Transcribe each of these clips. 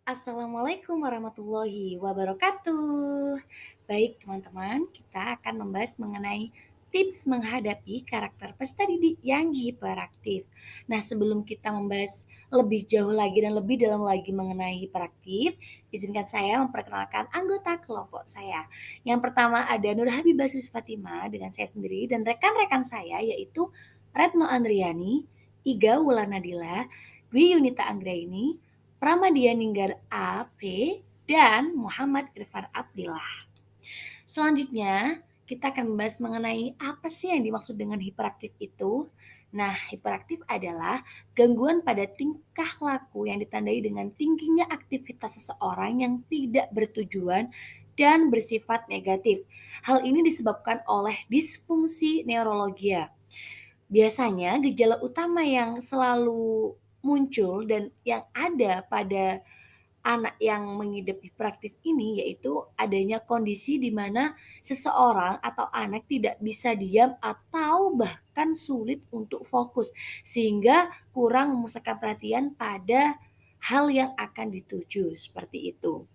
Assalamualaikum warahmatullahi wabarakatuh. Baik, teman-teman, kita akan membahas mengenai tips menghadapi karakter peserta didik yang hiperaktif. Nah, sebelum kita membahas lebih jauh lagi dan lebih dalam lagi mengenai hiperaktif, izinkan saya memperkenalkan anggota kelompok saya. Yang pertama ada Nur Habibah Sus Fatima dengan saya sendiri dan rekan-rekan saya yaitu Retno Andriani, Iga Wulanadila, Dwi Yunita Anggraini, Pramadya Ninggar AP, dan Muhammad Irfan Abdillah. Selanjutnya, kita akan membahas mengenai apa sih yang dimaksud dengan hiperaktif itu. Nah, hiperaktif adalah gangguan pada tingkah laku yang ditandai dengan tingginya aktivitas seseorang yang tidak bertujuan dan bersifat negatif. Hal ini disebabkan oleh disfungsi neurologia. Biasanya gejala utama yang selalu muncul dan yang ada pada anak yang mengidap hiperaktif ini yaitu adanya kondisi di mana seseorang atau anak tidak bisa diam atau bahkan sulit untuk fokus sehingga kurang memusatkan perhatian pada hal yang akan dituju seperti itu.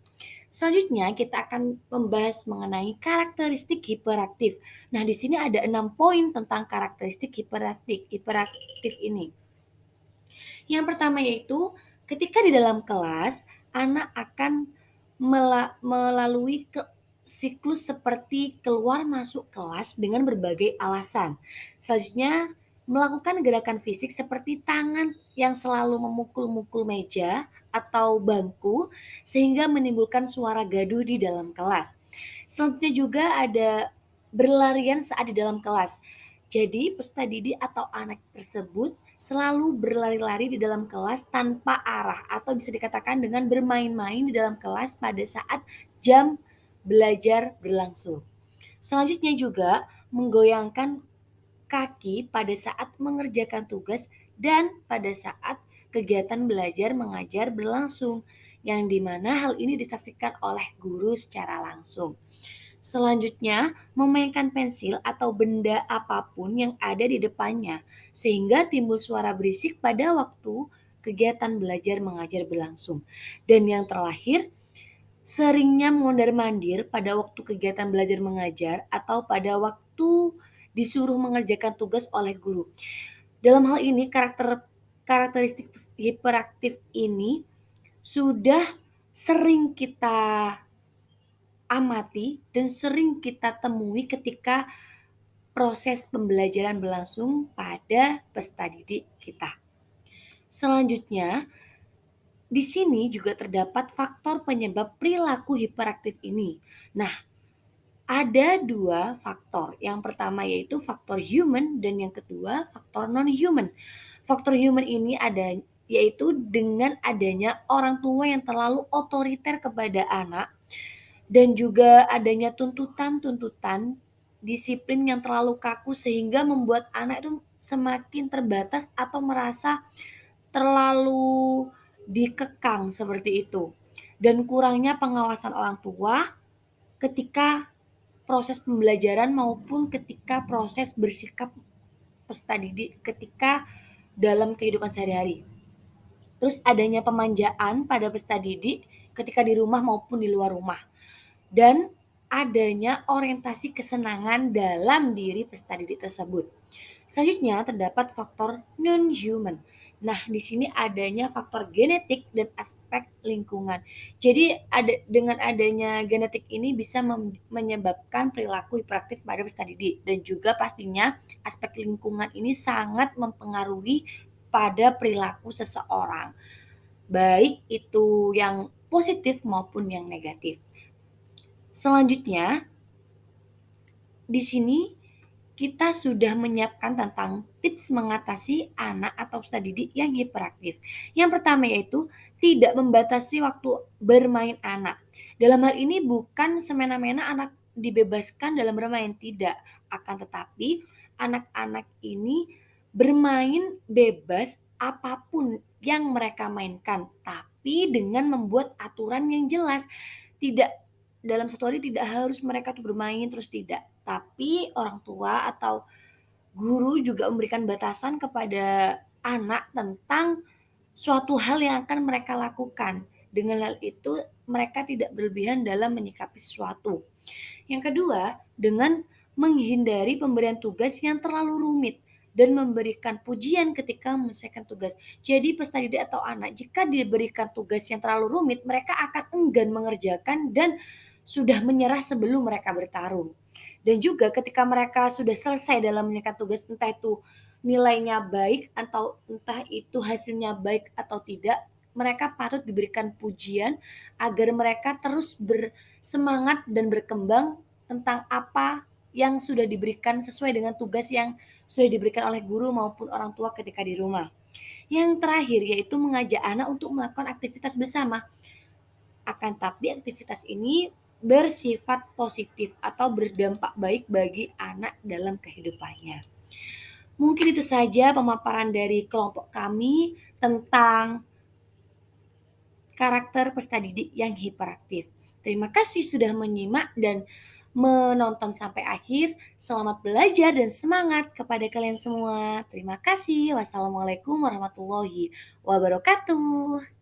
Selanjutnya kita akan membahas mengenai karakteristik hiperaktif. Nah, di sini ada 6 poin tentang karakteristik hiperaktif ini. Yang pertama yaitu ketika di dalam kelas, anak akan melalui siklus seperti keluar masuk kelas dengan berbagai alasan. Selanjutnya, melakukan gerakan fisik seperti tangan yang selalu memukul-mukul meja atau bangku sehingga menimbulkan suara gaduh di dalam kelas. Selanjutnya juga ada berlarian saat di dalam kelas. Jadi peserta didik atau anak tersebut selalu berlari-lari di dalam kelas tanpa arah atau bisa dikatakan dengan bermain-main di dalam kelas pada saat jam belajar berlangsung. Selanjutnya juga menggoyangkan kaki pada saat mengerjakan tugas dan pada saat kegiatan belajar mengajar berlangsung, yang dimana hal ini disaksikan oleh guru secara langsung. Selanjutnya, memainkan pensil atau benda apapun yang ada di depannya, sehingga timbul suara berisik pada waktu kegiatan belajar mengajar berlangsung. Dan yang terakhir, seringnya mondar-mandir pada waktu kegiatan belajar mengajar atau pada waktu disuruh mengerjakan tugas oleh guru. Dalam hal ini, karakteristik hiperaktif ini sudah sering kita amati dan sering kita temui ketika proses pembelajaran berlangsung pada peserta didik kita. Selanjutnya, di sini juga terdapat faktor penyebab perilaku hiperaktif ini. Nah, ada dua faktor. Yang pertama yaitu faktor human dan yang kedua faktor non-human. Faktor human ini ada yaitu dengan adanya orang tua yang terlalu otoriter kepada anak dan juga adanya tuntutan-tuntutan disiplin yang terlalu kaku sehingga membuat anak itu semakin terbatas atau merasa terlalu dikekang seperti itu. Dan kurangnya pengawasan orang tua ketika proses pembelajaran maupun ketika proses bersikap peserta didik ketika dalam kehidupan sehari-hari. Terus adanya pemanjaan pada peserta didik ketika di rumah maupun di luar rumah. Dan adanya orientasi kesenangan dalam diri peserta didik tersebut. Selanjutnya terdapat faktor non-human. Nah, di sini adanya faktor genetik dan aspek lingkungan. Jadi dengan adanya genetik ini bisa menyebabkan perilaku hiperaktif pada peserta didik dan juga pastinya aspek lingkungan ini sangat mempengaruhi pada perilaku seseorang. Baik itu yang positif maupun yang negatif. Selanjutnya, di sini kita sudah menyiapkan tentang tips mengatasi anak atau peserta didik yang hiperaktif. Yang pertama yaitu tidak membatasi waktu bermain anak. Dalam hal ini bukan semena-mena anak dibebaskan dalam bermain, tidak. Akan tetapi anak-anak ini bermain bebas apapun yang mereka mainkan, tapi dengan membuat aturan yang jelas. Tidak dalam satu hari tidak harus mereka tuh bermain terus tidak, tapi orang tua atau guru juga memberikan batasan kepada anak tentang suatu hal yang akan mereka lakukan. Dengan hal itu, mereka tidak berlebihan dalam menyikapi sesuatu. Yang kedua, dengan menghindari pemberian tugas yang terlalu rumit dan memberikan pujian ketika menyelesaikan tugas. Jadi peserta didik atau anak jika diberikan tugas yang terlalu rumit, mereka akan enggan mengerjakan dan sudah menyerah sebelum mereka bertarung. Dan juga ketika mereka sudah selesai dalam menyelesaikan tugas, entah itu nilainya baik atau entah itu hasilnya baik atau tidak, mereka patut diberikan pujian agar mereka terus bersemangat dan berkembang tentang apa yang sudah diberikan sesuai dengan tugas yang sudah diberikan oleh guru maupun orang tua ketika di rumah. Yang terakhir yaitu mengajak anak untuk melakukan aktivitas bersama. Akan tapi aktivitas ini bersifat positif atau berdampak baik bagi anak dalam kehidupannya. Mungkin itu saja pemaparan dari kelompok kami tentang karakter peserta didik yang hiperaktif. Terima kasih sudah menyimak dan menonton sampai akhir. Selamat belajar dan semangat kepada kalian semua. Terima kasih. Wassalamualaikum warahmatullahi wabarakatuh.